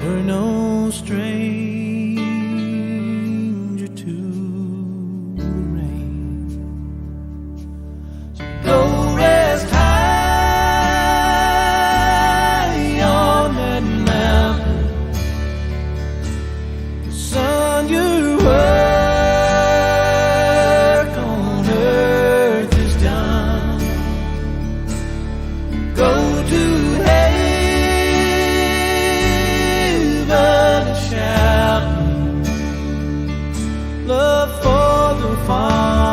We're no stranger to the rain. So go rest high on that mountain. The sun, your work on earth is done. Go to love for the Father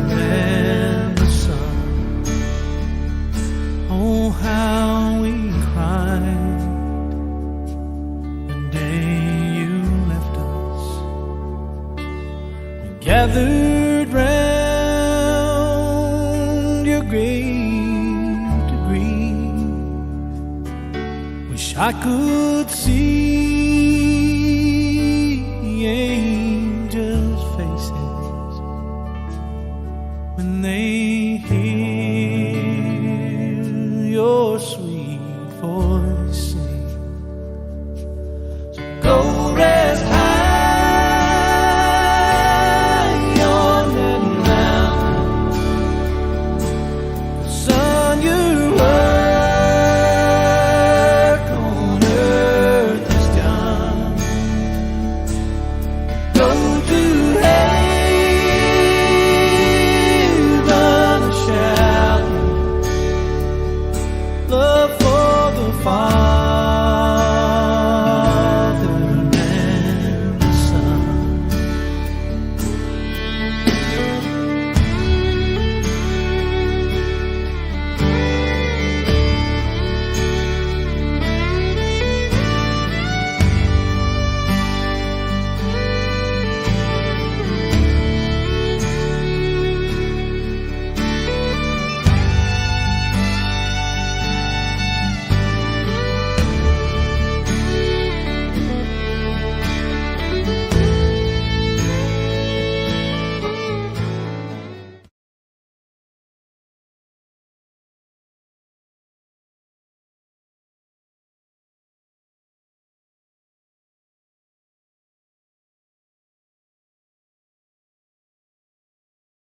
and the Son. Oh, how we cried the day you left us. We gathered round your grave to grieve. Wish I could see angels' faces when they hear your sweet voice sing. So go rest high on that mountain. The sun, your work on earth is done. Go to heaven shouting, love for the Father.